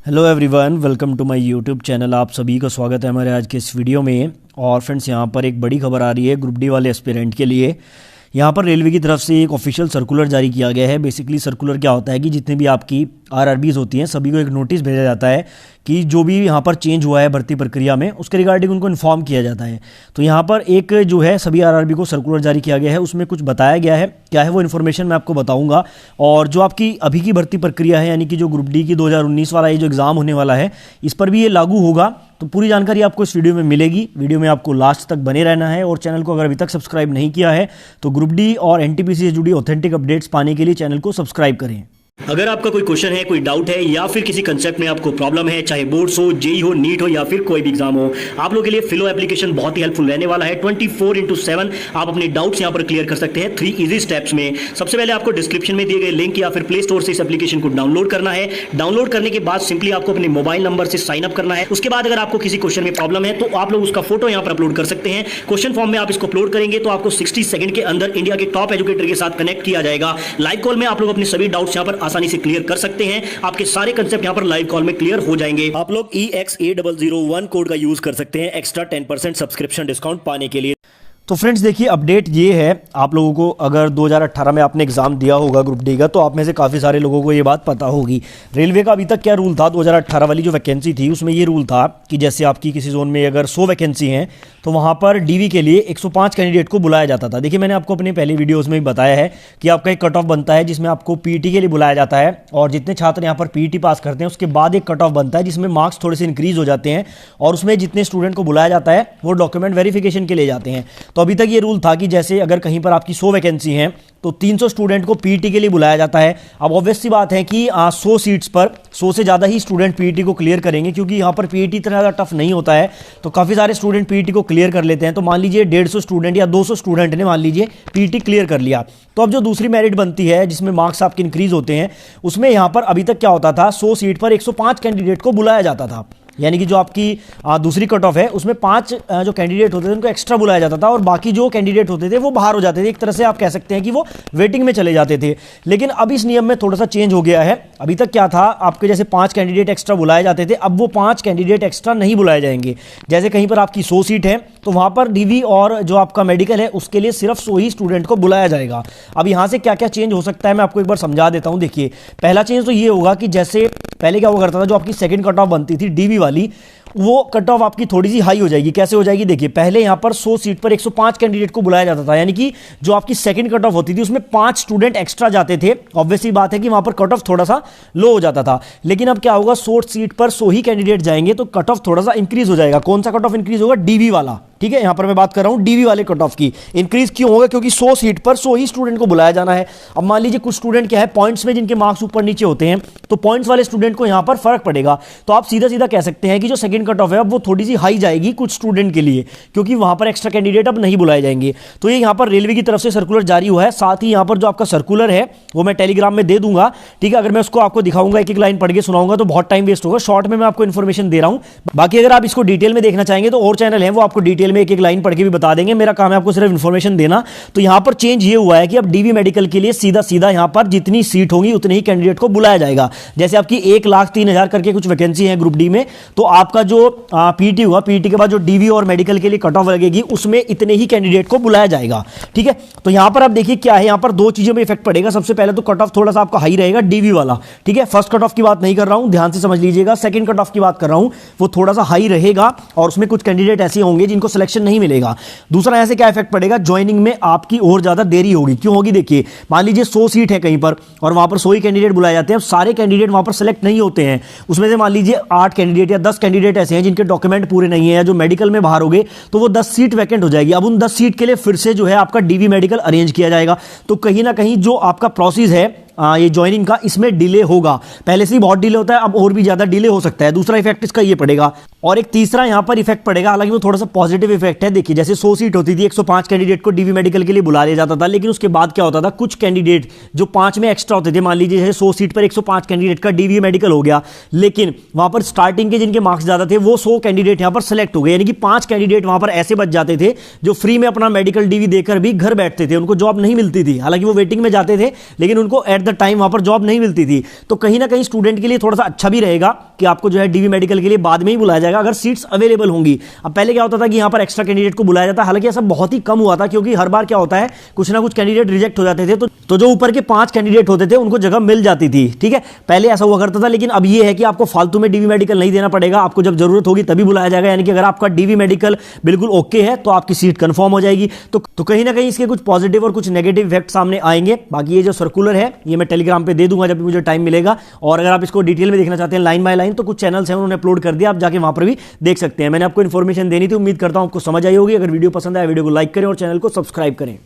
Hello everyone, welcome to my YouTube channel. आप सभी का स्वागत है हमारे आज के इस वीडियो में। और फ्रेंड्स, यहाँ पर एक बड़ी खबर आ रही है ग्रुप डी वाले एस्पिरेंट के लिए। यहाँ पर रेलवे की तरफ से एक ऑफिशियल सर्कुलर जारी किया गया है। बेसिकली सर्कुलर क्या होता है कि जितने भी आपकी आरआरबीज होती हैं सभी को एक नोटिस भेजा जाता है कि जो भी यहाँ पर चेंज हुआ है भर्ती प्रक्रिया में उसके रिगार्डिंग उनको इन्फॉर्म किया जाता है। तो यहाँ पर एक जो है सभी आरआरबी को सर्कुलर जारी किया गया है, उसमें कुछ बताया गया है। क्या है वो इन्फॉर्मेशन मैं आपको बताऊंगा। और जो आपकी अभी की भर्ती प्रक्रिया है, यानी कि जो ग्रुप डी की 2019 वाला ये जो एग्ज़ाम होने वाला है, इस पर भी ये लागू होगा। तो पूरी जानकारी आपको इस वीडियो में मिलेगी। वीडियो में आपको लास्ट तक बने रहना है। और चैनल को अगर अभी तक सब्सक्राइब नहीं किया है तो ग्रुप डी और एनटीपीसी से जुड़ी ऑथेंटिक अपडेट्स पाने के लिए चैनल को सब्सक्राइब करें। अगर आपका कोई क्वेश्चन है, कोई डाउट है या फिर किसी कंसेप्ट में आपको प्रॉब्लम है, चाहे बोर्ड्स हो, जेई हो, नीट हो या फिर कोई भी एग्जाम हो, आप लोगों के लिए फिलो एप्लीकेशन बहुत ही हेल्पफुल रहने वाला है। 24/7 आप अपने डाउट्स यहां पर क्लियर कर सकते हैं 3 इजी स्टेप्स में। सबसे पहले आपको डिस्क्रिप्शन में दिए गए लिंक या फिर प्ले स्टोर से इस एप्लीकेशन को डाउनलोड करना है। डाउनलोड करने के बाद सिंपली आपको अपने मोबाइल नंबर से साइन अप करना है। उसके बाद अगर आपको किसी क्वेश्चन में प्रॉब्लम है तो आप लोग उसका फोटो यहां पर अपलोड कर सकते हैं। क्वेश्चन फॉर्म में आप इसको अपलोड करेंगे तो आपको 60 सेकंड के अंदर इंडिया के टॉप एजुकेटर के साथ कनेक्ट किया जाएगा। लाइव कॉल में आप लोग अपने सभी डाउट्स यहां पर आसानी से क्लियर कर सकते हैं। आपके सारे कंसेप्ट यहां पर लाइव कॉल में क्लियर हो जाएंगे। आप लोग EX8001 कोड का यूज कर सकते हैं एक्स्ट्रा 10% सब्सक्रिप्शन डिस्काउंट पाने के लिए। तो फ्रेंड्स देखिए, अपडेट ये है आप लोगों को, अगर 2018 में आपने एग्जाम दिया होगा ग्रुप डी का तो आप में से काफ़ी सारे लोगों को ये बात पता होगी। रेलवे का अभी तक क्या रूल था, 2018 वाली जो वैकेंसी थी उसमें ये रूल था कि जैसे आपकी किसी जोन में अगर 100 वैकेंसी हैं तो वहाँ पर डीवी के लिए 105 कैंडिडेट को बुलाया जाता था। देखिए, मैंने आपको अपने पहले वीडियोज़ में भी बताया है कि आपका एक कट ऑफ बनता है जिसमें आपको पीईटी के लिए बुलाया जाता है। और जितने छात्र यहाँ पर पीईटी पास करते हैं उसके बाद एक कट ऑफ बनता है जिसमें मार्क्स थोड़े से इंक्रीज हो जाते हैं और उसमें जितने स्टूडेंट को बुलाया जाता है वो डॉक्यूमेंट वेरिफिकेशन के लिए जाते हैं। तो अभी तक ये रूल था कि जैसे अगर कहीं पर आपकी 100 वैकेंसी हैं तो 300 स्टूडेंट को पीईटी के लिए बुलाया जाता है। अब ऑब्वियस सी बात है कि 100 सीट्स पर 100 से ज़्यादा ही स्टूडेंट पीईटी को क्लियर करेंगे, क्योंकि यहाँ पर पीईटी इतना ज़्यादा टफ नहीं होता है। तो काफ़ी सारे स्टूडेंट पीईटी को क्लियर कर लेते हैं। तो मान लीजिए 150 स्टूडेंट या 200 स्टूडेंट ने मान लीजिए पीईटी क्लियर कर लिया, तो अब जो दूसरी मेरिट बनती है जिसमें मार्क्स आपके इंक्रीज होते हैं उसमें यहाँ पर अभी तक क्या होता था, 100 सीट पर 105 कैंडिडेट को बुलाया जाता था। यानी कि जो आपकी दूसरी कट ऑफ है उसमें 5 जो कैंडिडेट होते थे उनको एक्स्ट्रा बुलाया जाता था और बाकी जो कैंडिडेट होते थे वो बाहर हो जाते थे। एक तरह से आप कह सकते हैं कि वो वेटिंग में चले जाते थे। लेकिन अब इस नियम में थोड़ा सा चेंज हो गया है। अभी तक क्या था, आपके जैसे 5 कैंडिडेट एक्स्ट्रा बुलाए जाते थे, अब वो 5 कैंडिडेट एक्स्ट्रा नहीं बुलाए जाएंगे। जैसे कहीं पर आपकी 100 सीट है तो वहाँ पर डीवी और जो आपका मेडिकल है उसके लिए सिर्फ 100 ही स्टूडेंट को बुलाया जाएगा। अब यहाँ से क्या क्या चेंज हो सकता है मैं आपको एक बार समझा देता हूँ। देखिए, पहला चेंज तो ये होगा कि जैसे पहले क्या हुआ करता था, जो आपकी सेकंड कट ऑफ बनती थी डीवी वाली, वो कट ऑफ आपकी थोड़ी सी हाई हो जाएगी। कैसे हो जाएगी, देखिए, पहले यहां पर 100 सीट पर 105 कैंडिडेट को बुलाया जाता था, यानी कि जो आपकी सेकंड कट ऑफ होती थी उसमें 5 स्टूडेंट एक्स्ट्रा जाते थे। ऑब्वियसली बात है कि वहां पर कट ऑफ थोड़ा सा लो हो जाता था। लेकिन अब क्या होगा, 100 सीट पर 100 ही कैंडिडेट जाएंगे तो कट ऑफ थोड़ा सा इंक्रीज हो जाएगा। कौन सा कट ऑफ इंक्रीज होगा, डीवी वाला। ठीक है, यहां पर मैं बात कर रहा हूं डीवी वाले कट ऑफ की। इंक्रीज क्यों होगा, क्योंकि 100 सीट पर 100 ही स्टूडेंट को बुलाया जाना है। अब मान लीजिए कुछ स्टूडेंट क्या है, पॉइंट्स में जिनके मार्क्स ऊपर नीचे होते हैं तो पॉइंट्स वाले स्टूडेंट को यहां पर फर्क पड़ेगा। तो आप सीधा सीधा कह सकते हैं कि जो सेकंड कट ऑफ है अब वो थोड़ी सी हाई जाएगी कुछ स्टूडेंट के लिए, क्योंकि वहां पर एक्स्ट्रा कैंडिडेट अब नहीं बुलाए जाएंगे। तो ये यहां पर रेलवे की तरफ से सर्कुलर जारी हुआ है। साथ ही यहां पर जो आपका सर्कुलर है वो मैं टेलीग्राम में दे दूंगा। ठीक है, अगर मैं उसको आपको दिखाऊंगा, एक एक लाइन पढ़ के सुनाऊंगा तो बहुत टाइम वेस्ट होगा। शॉर्ट में मैं आपको इन्फॉर्मेशन दे रहा हूं। बाकी अगर आप इसको डिटेल में देखना चाहेंगे तो और चैनल है वो आपको डिटेल में एक एक लाइन पढ़ के बता देंगे। मेरा काम है आपको सिर्फ इन्फॉर्मेशन देना। तो यहां पर चेंज ये हुआ है कि अब डीवी मेडिकल के लिए सीधा सीधा यहां पर जितनी सीट होगी उतने ही कैंडिडेट को बुलाया जाएगा। जैसे आपकी 1,03,000 करके कुछ वैकेंसी है ग्रुप डी में, तो आपका जो पीटी हुआ, पीटी के बाद जो डीवी और मेडिकल के लिए कट ऑफ लगेगी उसमें इतने ही कैंडिडेट को बुलाया जाएगा। ठीक है, तो यहां पर आप देखिए क्या है, यहां पर 2 चीजों में इफेक्ट पड़ेगा। सबसे पहले तो कट ऑफ थोड़ा सा आपका हाई रहेगा डीवी वाला। ठीक है, फर्स्ट कट ऑफ की बात नहीं कर रहा हूं, ध्यान से समझ लीजिएगा। सेकंड कट ऑफ की बात कर रहा हूं, वो थोड़ा सा हाई रहेगा और उसमें कुछ कैंडिडेट ऐसे होंगे जिनको सिलेक्शन नहीं मिलेगा। दूसरा ऐसे क्या इफेक्ट पड़ेगा, ज्वाइनिंग में आपकी और ज्यादा देरी होगी। क्यों होगी, देखिए, मान लीजिए 100 सीट है कहीं पर और वहां पर 100 ही कैंडिडेट बुलाए जाते हैं। सारे कैंडिडेट वहां पर सेलेक्ट नहीं होते हैं। उसमें से मान लीजिए 8 कैंडिडेट या 10 कैंडिडेट ऐसे हैं जिनके डॉक्यूमेंट पूरे नहीं है या जो मेडिकल में बाहर हो गए, तो वो 10 सीट वैकेंट हो जाएगी। अब उन 10 सीट के लिए फिर से जो है आपका डीवी मेडिकल अरेंज किया जाएगा। तो कहीं ना कहीं जो आपका प्रोसेस है ये ज्वाइनिंग का, इसमें डिले होगा। पहले से ही बहुत डिले होता है, अब और भी ज्यादा डिले हो सकता है। दूसरा इफेक्ट इसका ये पड़ेगा। और एक तीसरा यहां पर इफेक्ट पड़ेगा, हालांकि वो थोड़ा सा पॉजिटिव इफेक्ट है। देखिए, जैसे 100 सीट होती थी, 105 कैंडिडेट को डीवी मेडिकल के लिए बुला लिया जाता था, लेकिन उसके बाद क्या होता था, कुछ कैंडिडेट जो 5 में एक्स्ट्रा होते थे, मान लीजिए जैसे 100 सीट पर 105 कैंडिडेट का डीवी मेडिकल हो गया, लेकिन वहां पर स्टार्टिंग के जिनके मार्क्स ज्यादा थे वो 100 कैंडिडेट यहां पर सेलेक्ट हो गए। यानी कि 5 कैंडिडेट वहां पर ऐसे बच जाते थे जो फ्री में अपना मेडिकल डीवी देकर भी घर बैठते थे, उनको जॉब नहीं मिलती थी। हालांकि वो वेटिंग में जाते थे लेकिन उनको एट द टाइम वहां पर जॉब नहीं मिलती थी। तो कहीं ना कहीं स्टूडेंट के लिए थोड़ा सा अच्छा भी रहेगा कि आपको जो है डीवी मेडिकल के लिए बाद में ही बुलाया जाएगा अगर सीट्स अवेलेबल होंगी। अब पहले क्या होता था कि यहाँ पर एक्स्ट्रा कैंडिडेट को बुलाया जाता, हालांकि ऐसा बहुत ही कम हुआ था क्योंकि हर बार क्या होता है कुछ ना कुछ कैंडिडेट रिजेक्ट हो जाते थे, तो जो ऊपर के 5 कैंडिडेट होते थे उनको जगह मिल जाती थी। ठीक है, पहले ऐसा हुआ करता था, लेकिन अब ये है कि आपको फालतू में डीवी मेडिकल नहीं देना पड़ेगा, आपको जब जरूरत होगी तभी बुलाया जाएगा। यानी कि अगर आपका डीवी मेडिकल बिल्कुल ओके है तो आपकी सीट कंफर्म हो जाएगी। तो कहीं ना कहीं इसके कुछ पॉजिटिव और कुछ नेगेटिव इफेक्ट सामने आएंगे। बाकी ये जो सर्कुलर है ये मैं टेलीग्राम पे दे दूंगा जब भी मुझे टाइम मिलेगा, और अगर आप इसको डिटेल में देखना चाहते हैं लाइन बाय लाइन तो कुछ चैनल्स हैं उन्होंने अपलोड कर दिया, आप जाके वहां पर भी देख सकते हैं। मैंने आपको इन्फॉर्मेशन देनी थी, उम्मीद करता हूं आपको समझ आई होगी। अगर वीडियो पसंद आया वीडियो को लाइक करें और चैनल को सब्सक्राइब करें।